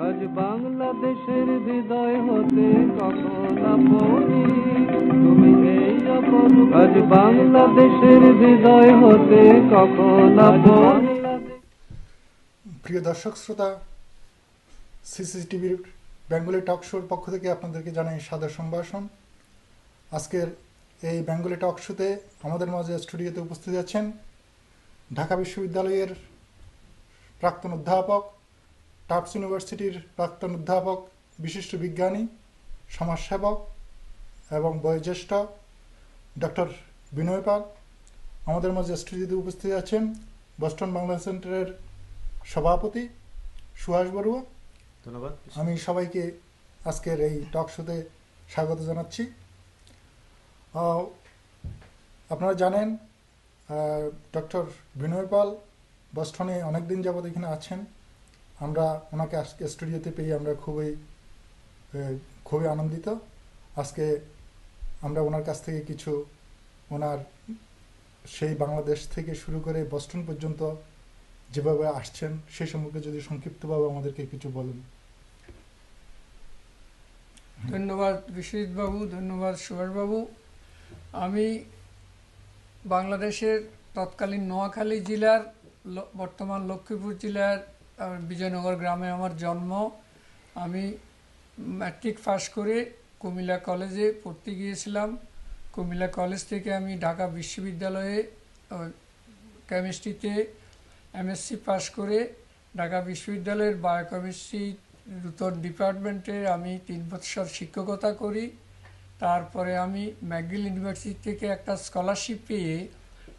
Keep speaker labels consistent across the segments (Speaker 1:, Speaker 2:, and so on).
Speaker 1: আজ বাংলাদেশের হৃদয় হতে কখন আপনি তুমি এই অপরূপ, আজ বাংলাদেশের হৃদয় হতে কখন আপনি।
Speaker 2: প্রিয় দর্শক শ্রোতা, সিসিটিভির বেঙ্গলি টক শোর পক্ষ থেকে আপনাদেরকে জানাই সাদর সম্ভাষণ। আজকের এই বেঙ্গলি টক শোতে আমাদের মাঝে স্টুডিওতে উপস্থিত আছেন ঢাকা বিশ্ববিদ্যালয়ের প্রাক্তন অধ্যাপক, টাফটস ইউনিভার্সিটির প্রাক্তন অধ্যাপক, বিশিষ্ট বিজ্ঞানী, সমাজসেবক এবং বয়োজ্যেষ্ঠ ডক্টর বিনয় পাল। আমাদের মাঝে স্টুডিওতে উপস্থিত আছেন বস্টন বাংলা সেন্টারের সভাপতি সুহাস বড়ুয়া।
Speaker 3: ধন্যবাদ।
Speaker 2: আমি সবাইকে আজকের এই টক শোতে স্বাগত জানাচ্ছি। আপনারা জানেন ডক্টর বিনয় পাল বস্টনে অনেকদিন যাবৎ এখানে আছেন। আমরা ওনাকে আজকে স্টুডিওতে পেয়ে আমরা খুবই আনন্দিত। আজকে আমরা ওনার কাছ থেকে কিছু ওনার সেই বাংলাদেশ থেকে শুরু করে বস্টন পর্যন্ত যেভাবে আসছেন সেই সম্পর্কে যদি সংক্ষিপ্তভাবে আমাদেরকে কিছু বলেন।
Speaker 4: ধন্যবাদ বিশ্বজিৎ বাবু, ধন্যবাদ সুভাষ বাবু। আমি বাংলাদেশের তৎকালীন নোয়াখালী জেলার, বর্তমান লক্ষ্মীপুর জেলার বিজয়নগর গ্রামে আমার জন্ম। আমি ম্যাট্রিক পাস করে কুমিল্লা কলেজে পড়তে গিয়েছিলাম। কুমিল্লা কলেজ থেকে আমি ঢাকা বিশ্ববিদ্যালয়ে কেমিস্ট্রিতে এমএসসি পাস করে ঢাকা বিশ্ববিদ্যালয়ের বায়োকেমিস্ট্রি নূতন ডিপার্টমেন্টে আমি 3 বছর শিক্ষকতা করি। তারপরে আমি ম্যাকগিল ইউনিভার্সিটি থেকে একটা স্কলারশিপ পেয়ে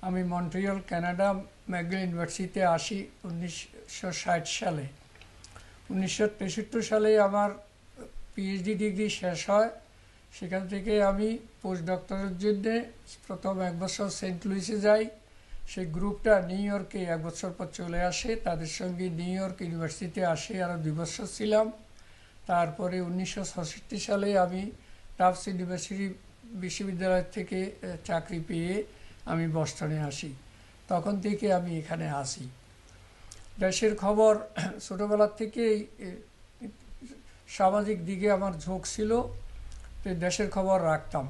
Speaker 4: আমি মন্ট্রিয়াল কানাডা ম্যাকগিল ইউনিভার্সিটিতে আসি 1960 সালে। 1963 সালে আমার পিএইচডি ডিগ্রি শেষ হয়। সেখান থেকে আমি পোস্ট ডক্টরের জন্য প্রথম 1 বছর সেন্ট লুইসে যাই। সেই গ্রুপটা নিউ ইয়র্কে 1 বছর পর চলে আসে। তাদের সঙ্গে নিউ ইয়র্ক ইউনিভার্সিটিতে আসে, আরও 2 বছর ছিলাম। তারপরে 1966 সালে আমি টাফটস ইউনিভার্সিটি বিশ্ববিদ্যালয় থেকে চাকরি পেয়ে আমি বস্টনে আসি। তখন থেকে আমি এখানে আসি। দেশের খবর ছোটোবেলার থেকেই সামাজিক দিকে আমার ঝোঁক ছিল, দেশের খবর রাখতাম।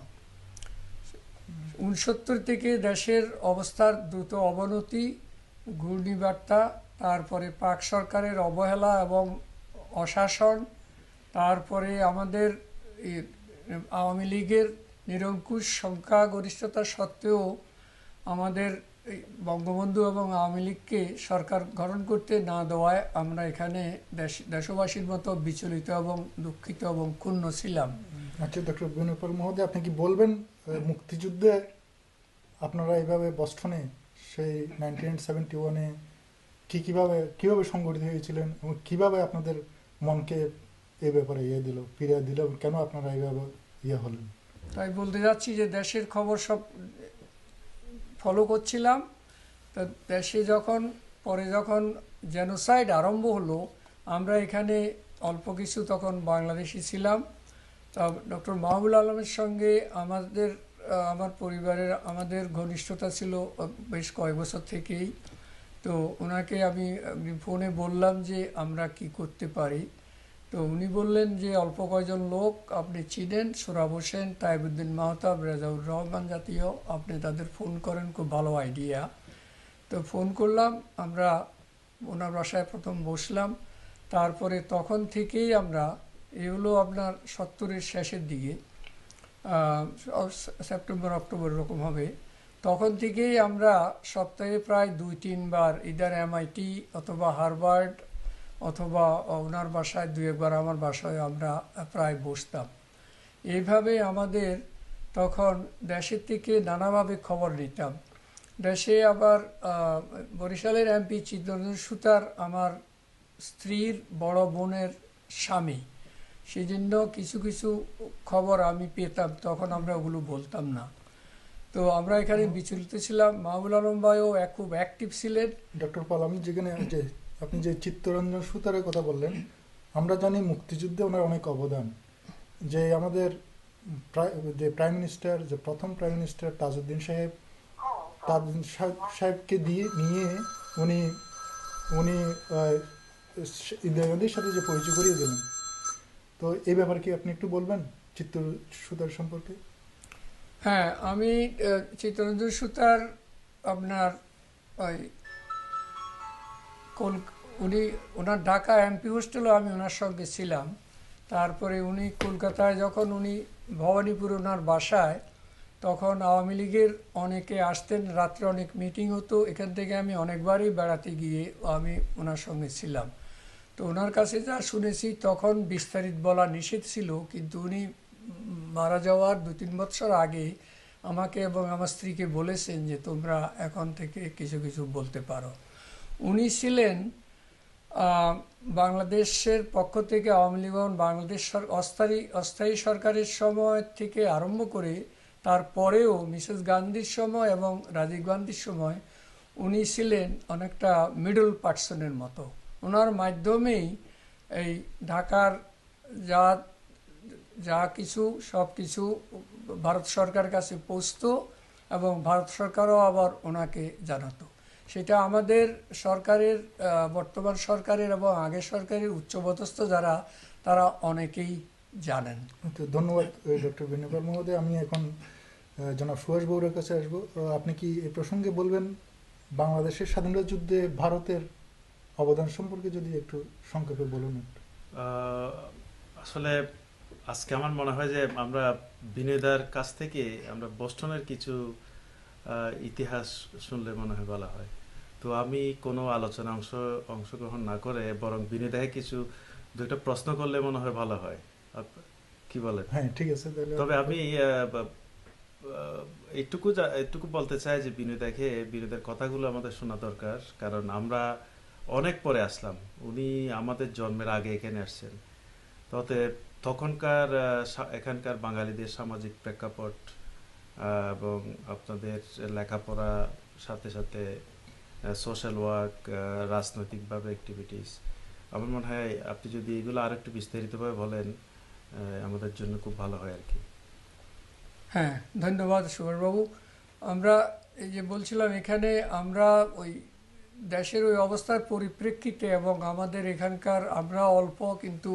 Speaker 4: 69 থেকে দেশের অবস্থার দ্রুত অবনতি, ঘূর্ণিবার্তা, তারপরে পাক সরকারের অবহেলা এবং অশাসন, তারপরে আমাদের আওয়ামী লীগের নিরঙ্কুশ সংখ্যাগরিষ্ঠতা সত্ত্বেও আমাদের বঙ্গবন্ধু এবং আওয়ামী লীগকে সরকার গঠন করতে না দেওয়ায় আমরা এখানে দেশবাসীর মতো বিচলিত এবং দুঃখিত এবং ক্ষুণ্ণ ছিলাম।
Speaker 2: আচ্ছা ডক্টর বিনয় পাল মহোদয়, আপনি কি বলবেন মুক্তিযুদ্ধে আপনারা এইভাবে বস্টনে সেই 1971-এ কিভাবে সংগঠিত হয়েছিলেন এবং কিভাবে আপনাদের মনকে এই ব্যাপারে ফিরিয়ে দিল, কেন আপনারা এইভাবে হলেন?
Speaker 4: তাই বলতে যাচ্ছি যে দেশের খবর সব ফলো করছিলাম। তা দেশে পরে যখন জেনোসাইড আরম্ভ হলো, আমরা এখানে অল্প কিছু তখন বাংলাদেশি ছিলাম। তা ডক্টর মাহবুবুল আলমের সঙ্গে আমার পরিবারের আমাদের ঘনিষ্ঠতা ছিল বেশ কয়েক বছর থেকেই। তো ওনাকে আমি ফোনে বললাম যে আমরা কি করতে পারি। তো উনি বললেন যে অল্প কয়েকজন লোক আপনি চিনেন, সোহরাব হোসেন, তাইবুদ্দিন মাহতাব, রেজাউর রহমান জাতীয়, আপনি তাদের ফোন করেন, খুব ভালো আইডিয়া। তো ফোন করলাম, আমরা ওনার বাসায় প্রথম বসলাম। তারপরে তখন থেকেই আমরা, এগুলো আপনার 70-এর শেষের দিকে, সেপ্টেম্বর অক্টোবর এরকম হবে, তখন থেকেই আমরা সপ্তাহে প্রায় 2-3 বার ইদার MIT অথবা হার্ভার্ড অথবা ওনার বাসায় 2-1 বার আমার বাসায় আমরা প্রায় বসতাম। এইভাবে আমাদের তখন দেশের থেকে নানাভাবে খবর নিতাম। দেশে আবার বরিশালের MP চিত্তরঞ্জন সুতার আমার স্ত্রীর বড় বোনের স্বামী, সেই জন্য কিছু কিছু খবর আমি পেতাম, তখন আমরা ওগুলো বলতাম না। তো আমরা এখানে বিচলিত ছিলাম। মাহবুবুল আলম ভাইও খুব অ্যাক্টিভ ছিলেন।
Speaker 2: ডক্টর পাল, আমি যেখানে আপনি যে চিত্তরঞ্জন সুতারের কথা বললেন, আমরা জানি মুক্তিযুদ্ধে ওনার অনেক অবদান। যে আমাদের যে প্রাইম মিনিস্টার, যে প্রথম প্রাইম মিনিস্টার তাজউদ্দিন সাহেবকে নিয়ে উনি ইন্দিরা গান্ধীর সাথে যে পরিচয় করিয়ে দিলেন, তো এই ব্যাপারে কি আপনি একটু বলবেন চিত্তর সুতার সম্পর্কে?
Speaker 4: হ্যাঁ, আমি চিত্তরঞ্জন সুতার আপনার ওই উনি ওনার ঢাকা এমপি হোস্টেলও আমি ওনার সঙ্গে ছিলাম। তারপরে উনি কলকাতায় যখন উনি ভবানীপুর ওনার বাসায়, তখন আওয়ামী লীগের অনেকে আসতেন, রাত্রে অনেক মিটিং হতো, এখান থেকে আমি অনেকবারই বেড়াতে গিয়ে আমি ওনার সঙ্গে ছিলাম। তো ওনার কাছে যা শুনেছি তখন বিস্তারিত বলা নিষেধ ছিল, কিন্তু উনি মারা যাওয়ার 2-3 বছর আগে আমাকে এবং আমার স্ত্রীকে বলেছেন যে তোমরা এখন থেকে কিছু কিছু বলতে পারো। উনি ছিলেন বাংলাদেশের পক্ষ থেকে আওয়ামী লীগ এবং বাংলাদেশ অস্থায়ী সরকারের সময় থেকে আরম্ভ করে তারপরেও মিসেস গান্ধীর সময় এবং রাজীব গান্ধীর সময় উনি ছিলেন অনেকটা মিডল পার্সনের মতো। ওনার মাধ্যমেই এই ঢাকার যা যা কিছু সব কিছু ভারত সরকারের কাছে পৌঁছতো এবং ভারত সরকারও আবার ওনাকে জানাতো। সেটা আমাদের সরকারের, বর্তমান সরকারের এবং আগের সরকারের উচ্চপদস্থ যারা, তারা অনেকেই জানেন।
Speaker 2: তো ধন্যবাদ ডক্টর বেনুগর মহোদয়। আমি এখন জনাব সুভাষ বউরের কাছে আসবো। আপনি কি এই প্রসঙ্গে বলবেন বাংলাদেশের স্বাধীনতা যুদ্ধে ভারতের অবদান সম্পর্কে যদি একটু সংক্ষেপে বলুন?
Speaker 3: আসলে আজকে আমার মনে হয় যে আমরা বিনয়দার কাছ থেকে আমরা বোস্টনের কিছু ইতিহাস শুনলে মনে হয় বলা হয়। তো আমি কোনো আলোচনা অংশগ্রহণ না করে বরং বিনয়দাকে কিছু দুইটা প্রশ্ন করলে মনে হয় ভালো হয়, কি বলেন?
Speaker 2: হ্যাঁ, ঠিক আছে।
Speaker 3: তবে আমি এইটুকু বলতে চাই যে বিনয়দার কথাগুলো আমাদের শোনা দরকার, কারণ আমরা অনেক পরে আসলাম, উনি আমাদের জন্মের আগে এখানে আসছেন। তখনকার এখানকার বাঙালিদের সামাজিক প্রেক্ষাপট এবং আপনাদের লেখাপড়া, সাথে সাথে সোশ্যাল ওয়ার্ক, রাজনৈতিকভাবে অ্যাক্টিভিটিস, আমার মনে হয় আপনি যদি এগুলো আর একটু বিস্তারিতভাবে বলেন আমাদের জন্য খুব ভালো হয় আর কি।
Speaker 4: হ্যাঁ, ধন্যবাদ সুভাষবাবু। আমরা এই যে বলছিলাম, এখানে আমরা ওই দেশের ওই অবস্থার পরিপ্রেক্ষিতে এবং আমাদের এখানকার আমরা অল্প, কিন্তু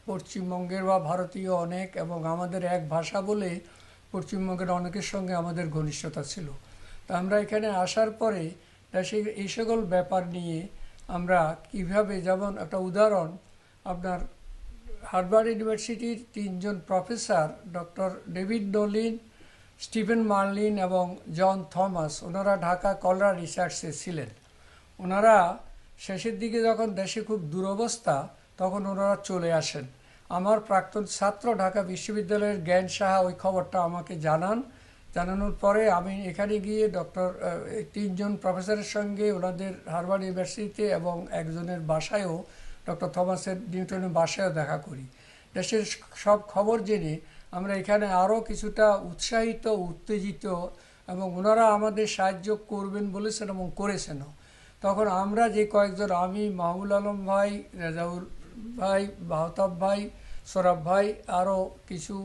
Speaker 4: পশ্চিমবঙ্গের বা ভারতীয় অনেক, এবং আমাদের এক ভাষা বলে পশ্চিমবঙ্গের অনেকের সঙ্গে আমাদের ঘনিষ্ঠতা ছিল। তা আমরা এখানে আসার পরে দেশের এই সকল ব্যাপার নিয়ে আমরা কিভাবে, যেমন একটা উদাহরণ, আপনার হার্ভার্ড ইউনিভার্সিটির 3 জন professor, doctor David Nalin, Stephen Marlin এবং জন থমাস, ওনারা ঢাকা কলরা রিসার্চে ছিলেন। ওনারা শেষের দিকে যখন দেশে খুব দুরবস্থা, তখন ওনারা চলে আসেন। আমার প্রাক্তন ছাত্র ঢাকা বিশ্ববিদ্যালয়ের জ্ঞান সাহা ওই খবরটা আমাকে জানানোর পরে আমি এখানে গিয়ে 3 জন প্রফেসরের সঙ্গে ওনাদের হার্ভার্ড ইউনিভার্সিটিতে এবং একজনের বাসায়ও, ডক্টর থমাসের নিউটনের বাসায়ও দেখা করি। দেশের সব খবর জেনে আমরা এখানে আরও কিছুটা উৎসাহিত, উত্তেজিত, এবং ওনারা আমাদের সাহায্য করবেন বলেছেন এবং করেছেনও। তখন আমরা যে কয়েকজন, আমি, মাহমুদ আলম ভাই, রেজাউল ভাই, মাহতাব ভাই, সৌরভ ভাই, আরও কিছু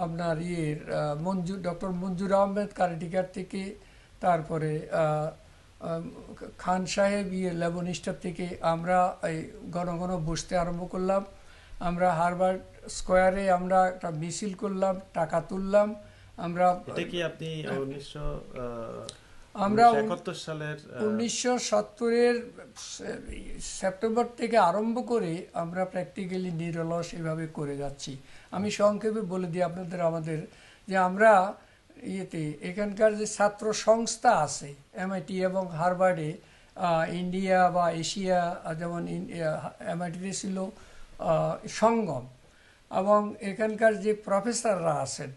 Speaker 4: আপনার ডক্টর মঞ্জুর আহমেদ কারেটিকার থেকে, তারপরে খান সাহেব লেবনিস্টার থেকে, আমরা এই ঘন ঘন বসতে আরম্ভ করলাম। আমরা হার্ভার্ড স্কোয়ারে আমরা একটা মিছিল করলাম, টাকা তুললাম। আমরা
Speaker 3: এটা কি আপনি
Speaker 4: 1971
Speaker 3: সালের
Speaker 4: 1970-এর সেপ্টেম্বর থেকে আরম্ভ করে আমরা প্র্যাকটিক্যালি নিরলস এভাবে করে যাচ্ছি। আমি সংক্ষেপে বলে দিই আপনাদের, আমাদের যে আমরা এখানকার যে ছাত্র সংস্থা আছে এমআইটি এবং হার্ভার্ডে, ইন্ডিয়া বা এশিয়া, যেমন এমআইটিতে ছিল সঙ্গম, এবং এখানকার যে প্রফেসররা আছেন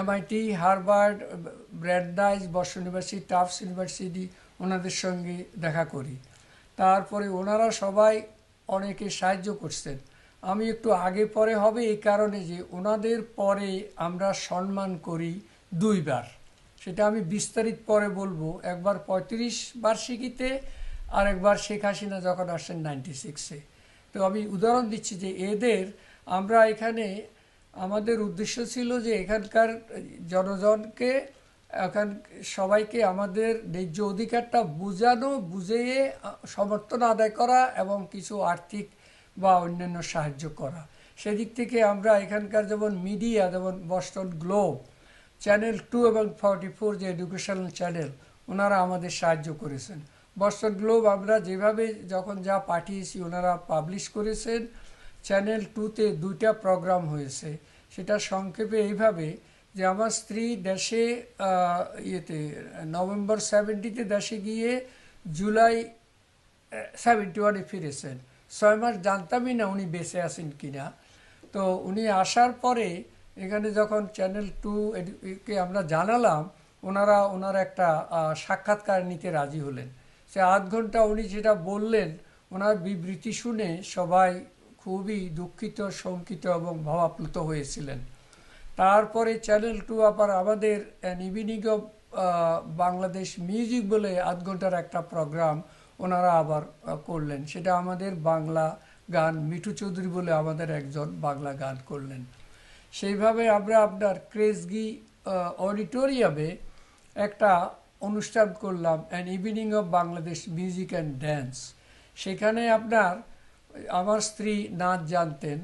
Speaker 4: MIT, Harvard, Brandeis, Boston university, Tufts university, ওনাদের সঙ্গে দেখা করি। তারপরে ওনারা সবাই অনেকে সাহায্য করছেন। আমি একটু আগে পরে হবে এই কারণে যে ওনাদের পরে আমরা সম্মান করি 2 বার, সেটা আমি বিস্তারিত পরে বলবো। একবার 35 বার্ষিকীতে, আর একবার শেখ হাসিনা যখন আসছেন 96-এ। তো আমি উদাহরণ দিচ্ছি যে এদের আমরা এখানে, আমাদের উদ্দেশ্য ছিল যে এখানকার জনগণকে এখন সবাইকে আমাদের ন্যায্য অধিকারটা বুঝিয়ে সমর্থন আদায় করা এবং কিছু আর্থিক বা অন্যান্য সাহায্য করা। সেদিক থেকে আমরা এখানকার যেমন মিডিয়া, যেমন বস্টন গ্লোব, চ্যানেল 2 এবং 44 যে এডুকেশনাল চ্যানেল, ওনারা আমাদের সাহায্য করেছেন। বস্টন গ্লোব আমরা যেভাবে যখন যা পাঠিয়েছি ওনারা পাবলিশ করেছেন। চ্যানেল 2-তে 2টা প্রোগ্রাম হয়েছে। সেটা সংক্ষেপে এইভাবে যে আমার স্ত্রী দেশে নভেম্বর 70-তে দেশে গিয়ে জুলাই 71-এ ফিরেছেন। 6 মাস জানতামই না উনি বেঁচে আছেন কিনা। তো উনি আসার পরে এখানে যখন চ্যানেল 2-কে আমরা জানালাম, ওনার একটা সাক্ষাৎকার নিতে রাজি হলেন। সে আধ ঘন্টা উনি যেটা বললেন, ওনার বিবৃতি শুনে সবাই খুবই দুঃখিত, শঙ্কিত এবং ভাবাপ্লুত হয়েছিলেন। তারপরে চ্যানেল 2 আবার আমাদের an evening of Bangladesh music বলে আধ ঘন্টার একটা প্রোগ্রাম ওনারা আবার করলেন। সেটা আমাদের বাংলা গান, মিঠু চৌধুরী বলে আমাদের একজন বাংলা গান করলেন। সেইভাবে আমরা আপনার ক্রেজগি অডিটোরিয়ামে একটা অনুষ্ঠান করলাম, an evening of Bangladesh music and dance. সেখানে আমার স্ত্রী নাচ জানতেন।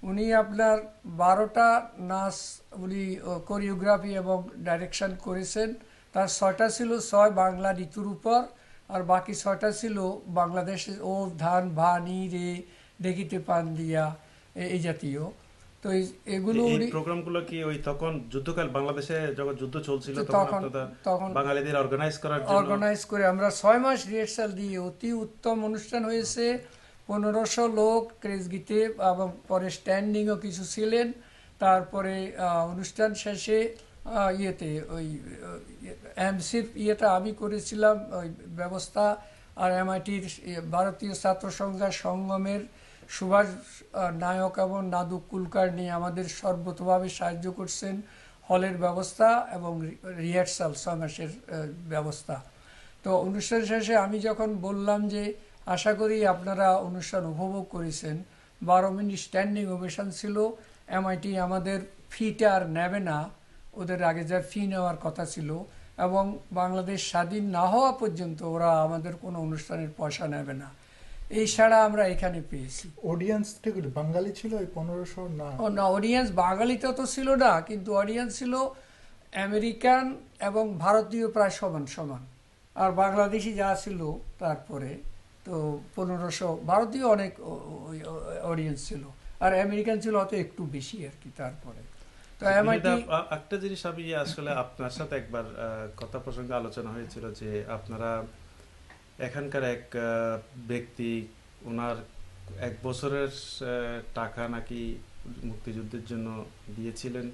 Speaker 4: উনি আপনার 12টা নাচ উনি কোরিওগ্রাফি এবং ডাইরেকশন করেছেন। তার 6টা ছিল 6 বাংলা ঋতুর উপর, আর বাকি 6টা ছিল বাংলাদেশের ও ধান ভানি রে দেখিতে পান দিয়া এই জাতীয়। তো এগুলো
Speaker 3: এই প্রোগ্রামগুলো কি ওই তখন যুদ্ধকাল বাংলাদেশে যখন যুদ্ধ চলছিল তখন বাঙালিদের অর্গানাইজ
Speaker 4: করে আমরা 6 মাস রিহার্সাল দিয়ে অতি উত্তম অনুষ্ঠান হয়েছে। 1500 লোক ক্রেজগিতে, এবং পরে স্ট্যান্ডিংও কিছু ছিলেন। তারপরে অনুষ্ঠান শেষে ওই এমসির আমি করেছিলাম ওই ব্যবস্থা, আর MIT-র ভারতীয় ছাত্র সংগমের সুভাষ নায়ক এবং নাদু কুলকার্নি আমাদের সর্বতোভাবে সাহায্য করছেন, হলের ব্যবস্থা এবং রিহার্সাল 6 মাসের ব্যবস্থা। তো অনুষ্ঠান শেষে আমি যখন বললাম যে আশা করি আপনারা অনুষ্ঠান উপভোগ করেছেন, 12 মিনিট স্ট্যান্ডিং ওভেশন ছিল। MIT আমাদের ফিটা আর নেবে না, ওদের আগে যা ফি নেওয়ার কথা ছিল, এবং বাংলাদেশ স্বাধীন না হওয়া পর্যন্ত ওরা আমাদের কোনো অনুষ্ঠানের পয়সা নেবে না। এই ছাড়া আমরা এখানে পেয়েছি।
Speaker 2: অডিয়েন্স ঠিক বাঙালি ছিল এই 1500?
Speaker 4: না, অডিয়েন্স বাঙালিতে তো ছিল না, কিন্তু অডিয়েন্স ছিল আমেরিকান এবং ভারতীয় প্রায় সমান সমান, আর বাংলাদেশি যা ছিল তারপরে তো 1500 ভারতীয় অনেক অডিয়েন্স ছিল, আর আমেরিকান ছিল হয়তো একটু বেশি আর কি। তারপরে তো
Speaker 3: একটা জিনিস আমি আসলে আপনার সাথে একবার কথা প্রসঙ্গে আলোচনা হয়েছিল যে আপনারা এখানকার এক ব্যক্তি, ওনার 1 বছরের টাকা নাকি মুক্তিযুদ্ধের জন্য দিয়েছিলেন,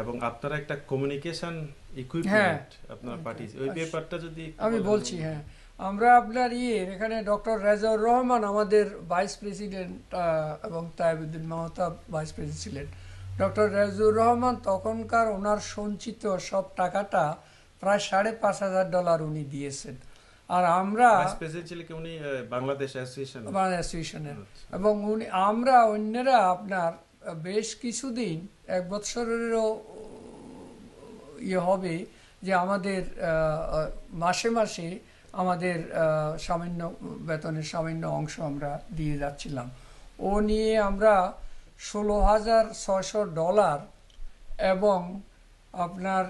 Speaker 3: এবং আপনারা একটা কমিউনিকেশন ইকুইপমেন্ট আপনারা পাঠিয়েছে, ওই ব্যাপারটা যদি
Speaker 4: আমি বলছি। হ্যাঁ, আমরা আপনার এখানে ডক্টর রেজাউর রহমান আমাদের ভাইস প্রেসিডেন্ট, এবং তাইবুদ্দিন মাহতা ভাইস প্রেসিডেন্ট ছিলেন। ডক্টর রেজাউর রহমান তখনকার ওনার সঞ্চিত সব টাকাটা প্রায় $5,500 উনি দিয়েছেন। আর আমরা
Speaker 3: বাংলাদেশ অ্যাসোসিয়েশনের,
Speaker 4: এবং আমরা অন্যরা আপনার বেশ কিছুদিন, 1 বছরেরও হবে যে আমাদের মাসে মাসে আমাদের সামান্য বেতনের সামান্য অংশ আমরা দিয়ে যাচ্ছিলাম। ও নিয়ে আমরা $16,600 এবং আপনার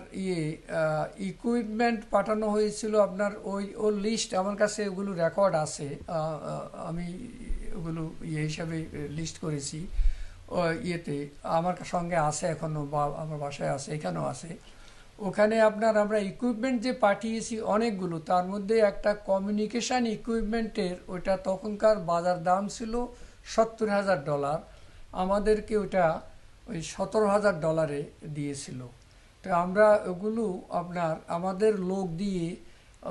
Speaker 4: ইকুইপমেন্ট পাঠানো হয়েছিল। আপনার ওই লিস্ট আমার কাছে, ওগুলো রেকর্ড আছে, আমি ওগুলো হিসাবে লিস্ট করেছি আমার সঙ্গে আছে এখনো, বা আমার বাসায় আছে, এখানেও আছে। ওখানে আমরা ইকুইপমেন্ট যে পাঠিয়েছি অনেকগুলো, তার মধ্যে একটা কমিউনিকেশন ইকুইপমেন্টের ওইটা তখনকার বাজার দাম ছিল $70,000, আমাদেরকে ওইটা ওই $17,000 দিয়েছিল। তো আমরা ওগুলো আমাদের লোক দিয়ে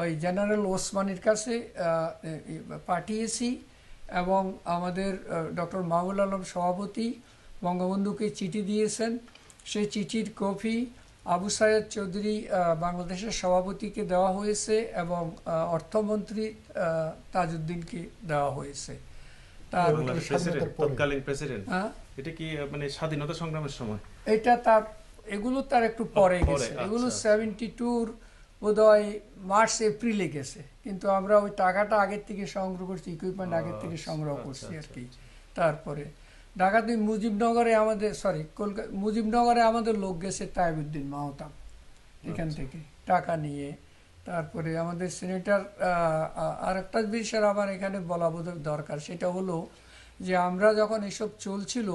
Speaker 4: ওই জেনারেল ওসমানীর কাছে পাঠিয়েছি, এবং আমাদের ডক্টর মাহবুল আলম সভাপতি বঙ্গবন্ধুকে চিঠি দিয়েছেন। সেই চিঠির কপি আবু সাইদ চৌধুরী বাংলাদেশের সভাপতিকে দেওয়া হয়েছে, এবং অর্থমন্ত্রী তাজউদ্দিনকে দেওয়া হয়েছে।
Speaker 3: তৎকালীন প্রেসিডেন্ট। এটা কি মানে স্বাধীনতা সংগ্রামের সময়?
Speaker 4: এটা তার এগুলো তার একটু পরে গেছে, এগুলো 72 বোধহয় মার্চ এপ্রিলে গেছে, কিন্তু আমরা ওই টাকাটা আগের থেকে সংগ্রহ করছি, ইকুইপমেন্ট আগের থেকে সংগ্রহ করছি আর কি। তারপরে ঢাকাতে মুজিবনগরে আমাদের মুজিবনগরে আমাদের লোক গেছে তাইবুদ্দিন মাহতাব এখান থেকে টাকা নিয়ে। তারপরে আমাদের সিনেটর আর একটা বিষয় আমার এখানে বলা বোধহয় দরকার, সেটা হলো যে আমরা যখন এসব চলছিল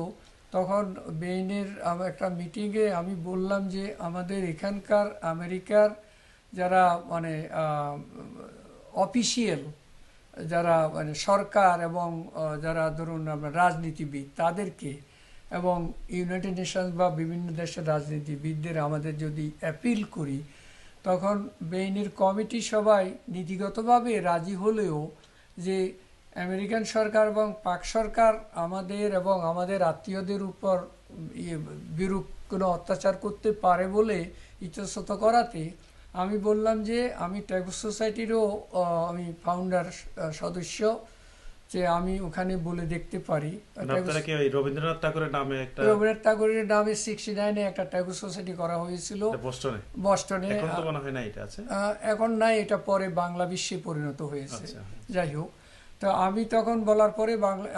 Speaker 4: তখন বেইনের একটা মিটিংয়ে আমি বললাম যে আমাদের এখানকার আমেরিকার যারা মানে অফিসিয়াল যারা মানে সরকার এবং যারা ধরুন আমরা রাজনীতিবিদ তাদেরকে এবং ইউনাইটেড নেশনস বা বিভিন্ন দেশের রাজনীতিবিদদের আমাদের যদি অ্যাপিল করি, তখন বেইনের কমিটি সবাই নীতিগতভাবে রাজি হলেও যে আমেরিকান সরকার এবং পাক সরকার আমাদের এবং আমাদের আত্মীয়দের উপর বিরূপ কোনো অত্যাচার করতে পারে বলে ইতস্তত করাতে আমি বললাম যে আমি ট্যাগস সোসাইটিরও আমি ফাউন্ডার সদস্য, যে আমি ওখানে বলে দেখতে পারি।
Speaker 3: রবীন্দ্রনাথ ঠাকুরের নামে
Speaker 4: 69-এ একটা ট্যাগস সোসাইটি করা হয়েছিল বস্টনে। এখন নাই, এটা পরে বাংলা বিশ্বে পরিণত হয়েছে। যাই হোক, তো আমি তখন বলার পরে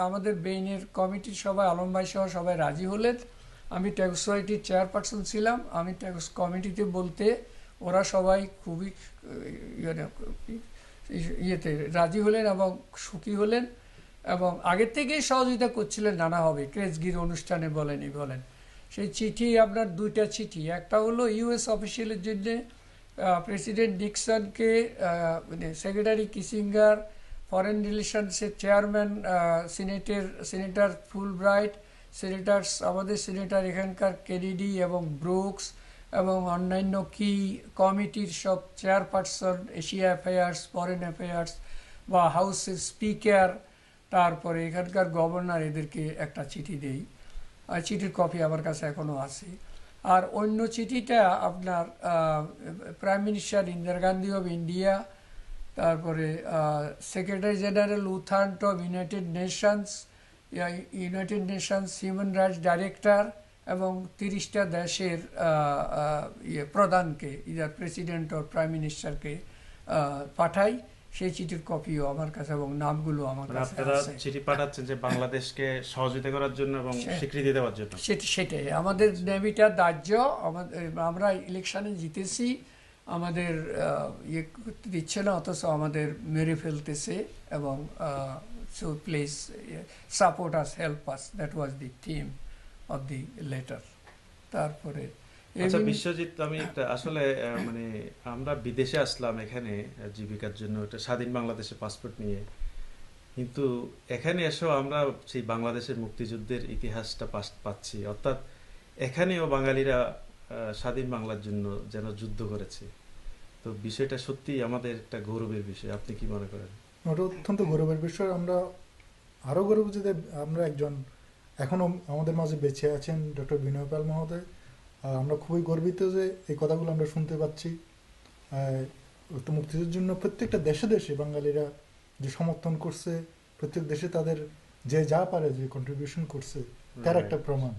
Speaker 4: আমাদের বেইনের কমিটির সবাই, আলম ভাই সহ সবাই রাজি হলেন। আমি ট্যাগস সোসাইটির চেয়ারপারসন ছিলাম। আমি ট্যাগস কমিটিতে বলতে ওরা সবাই খুবই ইয়েতে রাজি হলেন এবং সুখী হলেন এবং আগের থেকেই সহযোগিতা করছিলেন নানাভাবে, ক্রেজগির অনুষ্ঠানে বলেন। সেই চিঠি আপনার দুইটা চিঠি, একটা হলো ইউএস অফিসিয়ালের জন্য প্রেসিডেন্ট নিক্সনকে, মানে সেক্রেটারি কিসিঙ্গার, ফরেন রিলেশনসের চেয়ারম্যান সিনেটর ফুলব্রাইট, সিনেটার্স আমাদের সিনেটর এখানকার কেনেডি এবং ব্রুকস এবং অন্যান্য কি কমিটির সব chairperson, Asia affairs, foreign affairs বা হাউসের স্পিকার, তারপরে এখানকার গভর্নর, এদেরকে একটা চিঠি দেই। আর চিঠির কপি আমার কাছে এখনও আছে। আর অন্য চিঠিটা আপনার prime minister Indira Gandhi of India, তারপরে secretary general U Thant of United Nations human rights director এবং 30টা দেশের প্রধানকে, ইদার প্রেসিডেন্ট ও প্রাইম মিনিস্টারকে পাঠাই। সেই চিঠির কপিও আমার কাছে এবং নামগুলো আমার কাছে আছে।
Speaker 3: চিঠি পাঠাচ্ছেন যে বাংলাদেশকে সহযোগিতা করার জন্য এবং স্বীকৃতি দেওয়ার জন্য।
Speaker 4: সেটাই আমাদের নেভিটা দাহ্য। আমরা ইলেকশনে জিতেছি, আমাদের ইয়ে করতে দিচ্ছে না, অথচ আমাদের মেরে ফেলতেছে এবং so please support us, help us, that was the theme of the letter. তারপরে
Speaker 3: বিশ্বজিৎ, আমি আসলে মানে আমরা বিদেশে আসলাম এখানে জীবিকার জন্য, একটা স্বাধীন বাংলাদেশের পাসপোর্ট নিয়ে, কিন্তু এখানে এসেও আমরা সেই বাংলাদেশের মুক্তিযুদ্ধের ইতিহাসটা পাচ্ছি, অর্থাৎ এখানেও বাঙালিরা স্বাধীন বাংলার জন্য যেন যুদ্ধ করেছে। তো বিষয়টা সত্যি আমাদের একটা গৌরবের বিষয়। আপনি কি মনে করেন?
Speaker 2: ওটা অত্যন্ত গৌরবের বিষয়। আমরা আরো গৌরব যে আমরা একজন এখনো আমাদের মাঝে বেঁচে আছেন ডক্টর বিনয় পাল মহোদয়। আমরা খুবই গর্বিত যে এই কথাগুলো আমরা শুনতে পাচ্ছি। মুক্তিযুদ্ধের জন্য প্রত্যেকটা দেশে দেশে বাঙালিরা যে সমর্থন করছে, প্রত্যেক দেশে তাদের যে যা পারে যে কন্ট্রিবিউশন করছে, তার একটা প্রমাণ।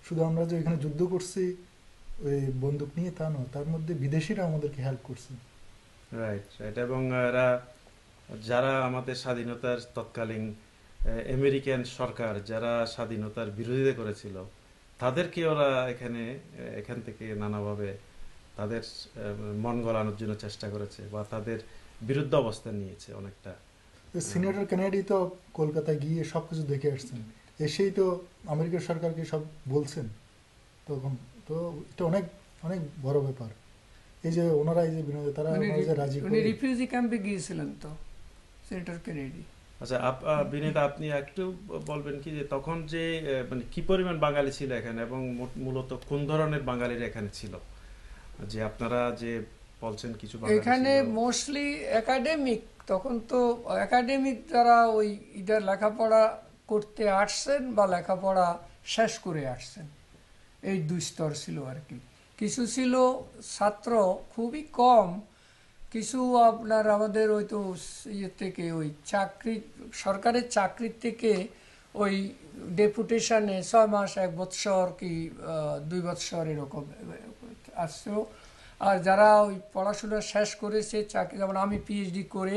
Speaker 2: শুধু আমরা যে এখানে যুদ্ধ করছি ওই বন্দুক নিয়ে তা নয়, তার মধ্যে বিদেশিরা আমাদেরকে হেল্প করছে।
Speaker 3: রাইট। এবং যারা আমাদের স্বাধীনতার তৎকালীন আমেরিকান সরকার যারা স্বাধীনতার বিরোধিতা করেছিল, তাদেরকে ওরা এখান থেকে নানাভাবে তাদের মন গলানোর জন্য চেষ্টা করেছে বা তাদের বিরুদ্ধে অবস্থান নিয়েছে অনেকটা।
Speaker 2: সিনেটর কেনেডি তো কলকাতায় গিয়ে সবকিছু দেখে আসছেন, এসেই তো আমেরিকার সরকারকে সব বলছেন। তখন তো এটা অনেক অনেক বড় ব্যাপার। এই যে ওনারা এই যে বিনোদ তারা রাজি করে
Speaker 4: রিফিউজি ক্যাম্পে গিয়েছিলেন তো সিনেটর কেনেডি।
Speaker 3: আচ্ছা বিনীত, আপনি একটু বলবেন কি যে তখন যে মানে কি পরিমাণ বাঙালি ছিল এখানে এবং মূলত কোন ধরনের বাঙালিরা এখানে ছিল? যে আপনারা যে বলছেন কিছু
Speaker 4: এখানে মোস্টলি একাডেমিক, তখন তো একাডেমিক যারা ওই ইদার লেখাপড়া করতে আসছেন বা লেখাপড়া শেষ করে আসছেন, এই দুই স্তর ছিল আর কি। কিছু ছিল ছাত্র, খুবই কম। কিছু আপনার আমাদের ওই তো ইয়ে থেকে ওই চাকরি, সরকারের চাকরির থেকে ওই ডেপুটেশনে 6 মাস 1 বৎসর কি 2 বৎসর এরকম আসছো। আর যারা ওই পড়াশোনা শেষ করেছে চাকরি, যেমন আমি পিএইচডি করে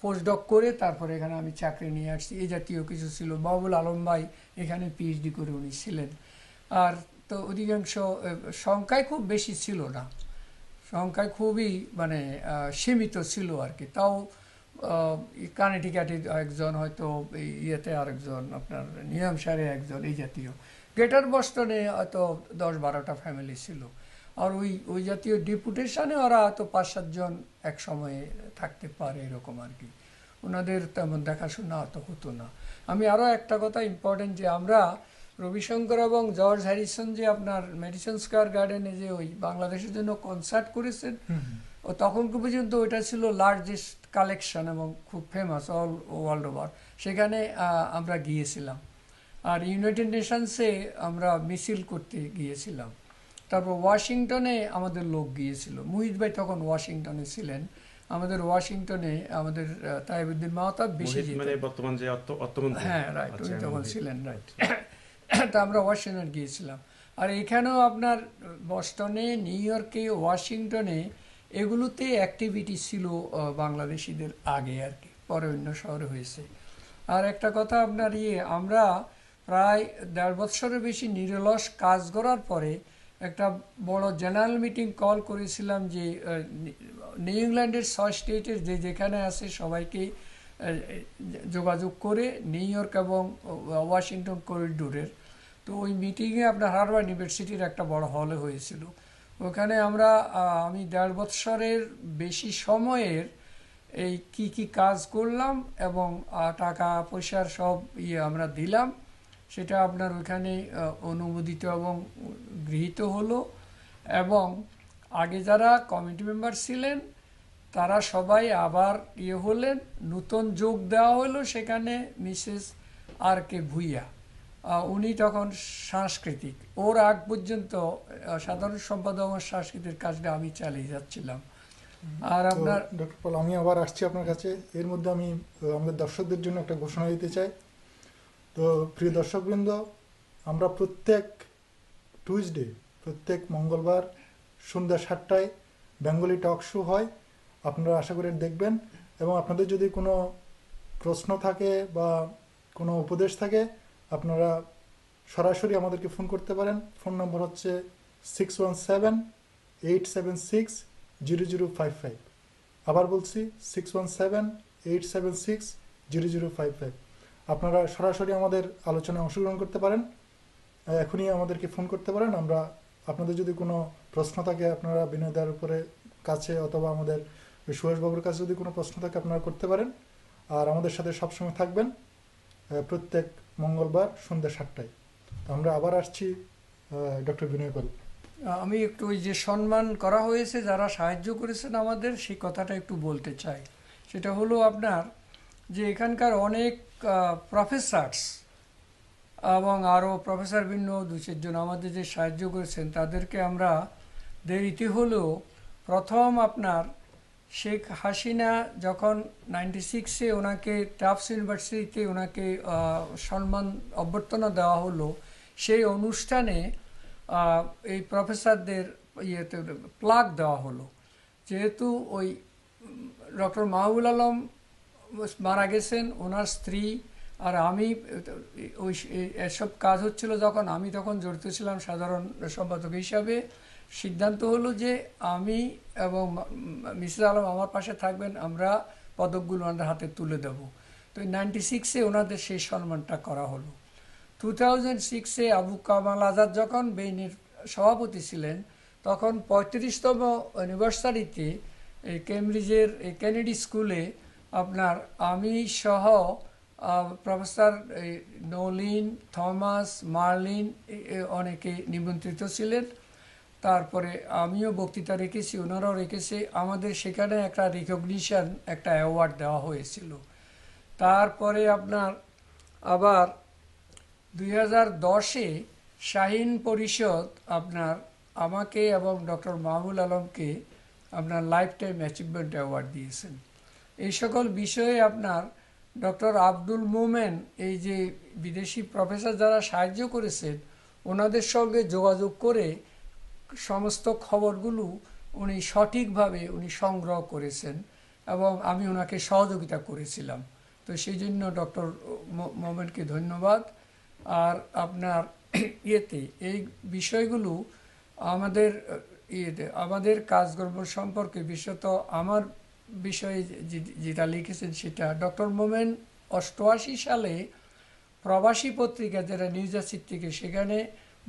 Speaker 4: পোস্টডক করে তারপরে এখানে আমি চাকরি নিয়ে আসছি, এই জাতীয় কিছু ছিল। বাবুল আলম ভাই এখানে পিএইচডি করে উনি ছিলেন। আর তো অধিকাংশ সংখ্যায় খুব বেশি ছিল না, সংখ্যায় খুবই মানে সীমিত ছিল আর কি। তাও কানেটিকাটে একজন, হয়তো ইয়েতে আরেকজন, আপনার নিউহ্যাম্পশায়ারে একজন, এই জাতীয়। গ্রেটার বস্টনে হয়তো 10-12টা ফ্যামিলি ছিল। আর ওই জাতীয় ডেপুটেশনে ওরা হয়তো 5-7 জন এক সময়ে থাকতে পারে এরকম আর কি। ওনাদের তেমন দেখাশোনা অত হতো না। আমি আরও একটা কথা ইম্পর্টেন্ট, যে আমরা রবিশঙ্কর এবং জর্জ হ্যারিসন যে আপনার মেডিসন স্কোয়ার গার্ডেনে যে ওই বাংলাদেশের জন্য কনসার্ট করেছেন, ও তখন পর্যন্ত ওইটা ছিল লার্জেস্ট কালেকশন এবং খুব ফেমাস অল ওয়ার্ল্ড ওভার। সেখানে আমরা গিয়েছিলাম। আর ইউনাইটেড নেশনসে আমরা মিছিল করতে গিয়েছিলাম। তারপর ওয়াশিংটনে আমাদের লোক গিয়েছিল, মুহিত ভাই তখন ওয়াশিংটনে ছিলেন। আমাদের ওয়াশিংটনে আমাদের তাইবুদ্দিন মাহতাব বেশি
Speaker 3: বর্তমান যে অর্থমন্ত্রী,
Speaker 4: হ্যাঁ রাইট, উনি তখন ছিলেন, রাইট। তা আমরা ওয়াশিংটন গিয়েছিলাম। আর এখানেও আপনার বস্টনে, নিউ ইয়র্কে, ওয়াশিংটনে এগুলোতে অ্যাক্টিভিটি ছিল বাংলাদেশিদের আগে আর কি, পরে অন্য শহরে হয়েছে। আর একটা কথা আপনার আমরা প্রায় 1.5 বছরের বেশি নিরলস কাজ করার পরে একটা বড় জেনারেল মিটিং কল করেছিলাম, যে নিউ ইংল্যান্ডের 6 স্টেটের যেখানে আছে সবাইকে যোগাযোগ করে নিউ ইয়র্ক এবং ওয়াশিংটন করিডোরের। তো ওই মিটিংয়ে আপনার হার্ভার্ড ইউনিভার্সিটির একটা বড় হলে হয়েছিল। ওখানে আমি 1.5 বছরের বেশি সময়ের এই কি কাজ করলাম এবং টাকা পয়সার সব আমরা দিলাম, সেটা আপনার ওইখানে অনুমোদিত এবং গৃহীত হলো। এবং আগে যারা কমিটি মেম্বার ছিলেন তারা সবাই আবার হলেন, নতুন যোগ দেওয়া হলো সেখানে মিসেস আর কে ভুইয়া, উনি তখন সাংস্কৃতিক, ওর আগ পর্যন্ত সাধারণ সম্পাদক সাংস্কৃতিক কাজটা আমি চালিয়ে যাচ্ছিলাম। আর আপনার
Speaker 2: ডক্টর পল, আমি আবার আসছি আপনার কাছে। এর মধ্যে আমি আমাদের দর্শকদের জন্য একটা ঘোষণা দিতে চাই। তো প্রিয় দর্শকবৃন্দ, আমরা প্রত্যেক টুইসডে, প্রত্যেক মঙ্গলবার সন্ধ্যা 7টায় বেঙ্গলি টক শো হয়। আপনারা আশা করে দেখবেন। এবং আপনাদের যদি কোনো প্রশ্ন থাকে বা কোনো উপদেশ থাকে, আপনারা সরাসরি আমাদেরকে ফোন করতে পারেন। ফোন নম্বর হচ্ছে 617-876-0055। আবার বলছি 617-876-0055। আপনারা সরাসরি আমাদের আলোচনায় অংশগ্রহণ করতে পারেন, এখনই আমাদেরকে ফোন করতে পারেন। আমরা আপনাদের যদি কোনো প্রশ্ন থাকে আপনারা বিনয় দার উপরে কাছে অথবা আমাদের সুভাষবাবুর কাছে যদি কোনো প্রশ্ন থাকে আপনারা করতে পারেন। আর আমাদের সাথে সবসময় থাকবেন প্রত্যেক মঙ্গলবার সন্ধ্যা 7টায়। তো আমরা আবার আসছি ডক্টর বিনয় পাল।
Speaker 4: আমি একটু ওই যে সম্মান করা হয়েছে যারা সাহায্য করেছেন আমাদের, সেই কথাটা একটু বলতে চাই। সেটা হলো আপনার যে এখানকার অনেক প্রফেসরস এবং আরও প্রফেসর ভিন্ন 2-4 জন আমাদের যে সাহায্য করেছেন তাদেরকে আমরা দেরিতে হলেও, প্রথম আপনার শেখ হাসিনা যখন 96-এ ওনাকে টাফটস ইউনিভার্সিটিতে ওনাকে সম্মান অভ্যর্থনা দেওয়া হলো, সেই অনুষ্ঠানে এই প্রফেসরদের প্লাগ দেওয়া হলো। যেহেতু ওই ডক্টর মাহবুল আলম মারা গেছেন, ওনার স্ত্রী আর আমি, ওই এসব কাজ হচ্ছিল যখন, আমি তখন জড়িত ছিলাম সাধারণ সম্পাদক হিসাবে। সিদ্ধান্ত হলো যে আমি এবং মিসেস আলম আমার পাশে থাকবেন, আমরা পদকগুলো ওনাদের হাতে তুলে দেব। তো 96-এ ওনাদের সেই সম্মানটা করা হলো। 2006-এ আবু কামাল আজাদ যখন বেইনের সভাপতি ছিলেন, তখন 35তম অ্যানিভার্সারিতে এই কেমব্রিজের এই কেনেডি স্কুলে আপনার আমি সহ প্রফেসর নলিন, থমাস, মার্লিন অনেকে নিমন্ত্রিত ছিলেন। তারপরে আমিও বক্তৃতা রেখেছি, ওনারাও রেখেছে। আমাদের সেখানে একটা রিকগনিশন, একটা অ্যাওয়ার্ড দেওয়া হয়েছিল। তারপরে আপনার আবার 2010-এ শাহীন পরিষদ আপনার আমাকে এবং ডক্টর মাহবুল আলমকে আপনার লাইফ টাইম অ্যাচিভমেন্ট অ্যাওয়ার্ড দিয়েছেন। এই সকল বিষয়ে আপনার ডক্টর আব্দুল মোমেন, এই যে বিদেশি প্রফেসর যারা সাহায্য করেছেন, ওনাদের সঙ্গে যোগাযোগ করে সমস্ত খবরগুলো উনি সঠিকভাবে উনি সংগ্রহ করেছেন এবং আমি ওনাকে সহযোগিতা করেছিলাম। তো সেই জন্য ডক্টর মোমেনকে ধন্যবাদ। আর আপনার ইয়েতে এই বিষয়গুলো আমাদের আমাদের কাজকর্ম সম্পর্কে, বিশেষত আমার বিষয়ে যেটা লিখেছেন সেটা ডক্টর মোমেন 88 সালে প্রবাসী পত্রিকা, যেটা নিউ জার্সি থেকে, সেখানে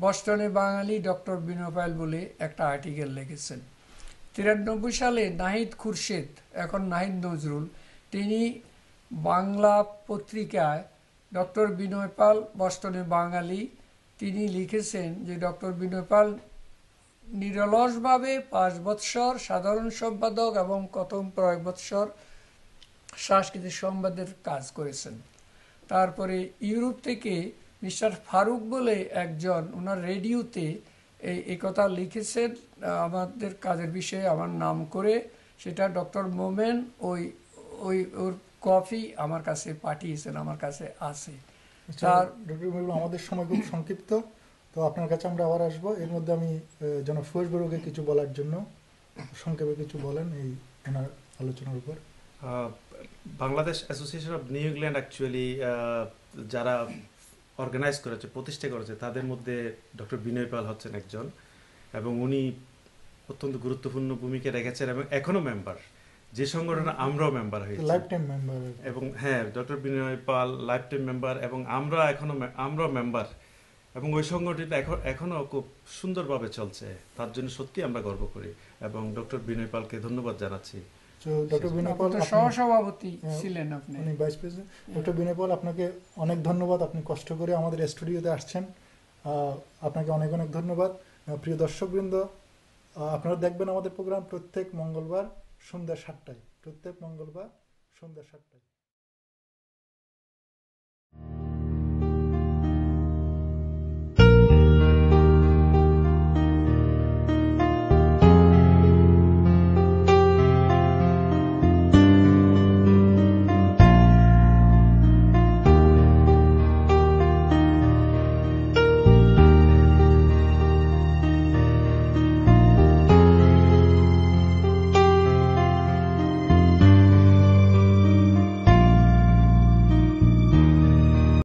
Speaker 4: বস্টনে বাঙালি ডক্টর বিনয় পাল বলে একটা আর্টিকেল লিখেছেন। 93 সালে নাহিদ খুরশেদ, এখন নাহিদ নজরুল, তিনি বাংলা পত্রিকায় ডক্টর বিনয় পাল বস্টনে বাঙালি, তিনি লিখেছেন যে ডক্টর বিনয় পাল নিরলসভাবে 5 বৎসর সাধারণ সম্পাদক এবং কয়েক বৎসর সাংস্কৃতিক সংবাদের কাজ করেছেন। তারপরে ইউরোপ থেকে মিস্টার ফারুক বলে একজন, ওনার রেডিওতে এই কথা লিখেছেন আমাদের কাজের বিষয়ে আমার নাম করে। সেটা ডক্টর মোমেন ওর কপি আমার কাছে পাঠিয়েছেন, আমার কাছে আছে।
Speaker 2: ডক্টর মোমেন, আমাদের সময় খুব সংক্ষিপ্ত, তো আপনার কাছে আমরা আবার আসবো। এর মধ্যে আমি যেন ফুয়েজ বড়ুকে কিছু বলার জন্য সংক্ষেপে কিছু বলেন এই ওনার আলোচনার উপর।
Speaker 3: Bangladesh association of new England actually যারা অর্গানাইজ করেছে, প্রতিষ্ঠা করেছে, তাদের মধ্যে ডক্টর বিনয় পাল হচ্ছেন একজন, এবং উনি অত্যন্ত গুরুত্বপূর্ণ ভূমিকা রেখেছেন এবং এখনো মেম্বার। যে সংগঠনে আমরাও মেম্বার হয়েছি,
Speaker 2: লাইফ টাইম মেম্বার।
Speaker 3: এবং হ্যাঁ, ডক্টর বিনয় পাল লাইফ টাইম মেম্বার, এবং আমরাও মেম্বার, এবং ওই সংগঠনটা এখনো খুব সুন্দরভাবে চলছে। তার জন্য সত্যি আমরা গর্ব করি এবং ডক্টর বিনয় পালকে ধন্যবাদ জানাচ্ছি।
Speaker 2: ডক্টর বিনয় পাল
Speaker 4: সহসভাপতি ছিলেন, আপনি
Speaker 2: ভাইস প্রেসিডেন্ট। ডক্টর বিনয় পাল, আপনাকে অনেক ধন্যবাদ, আপনি কষ্ট করে আমাদের স্টুডিওতে আসছেন, আপনাকে অনেক অনেক ধন্যবাদ। প্রিয় দর্শকবৃন্দ, আপনারা দেখবেন আমাদের প্রোগ্রাম প্রত্যেক মঙ্গলবার সন্ধ্যা 7টায়।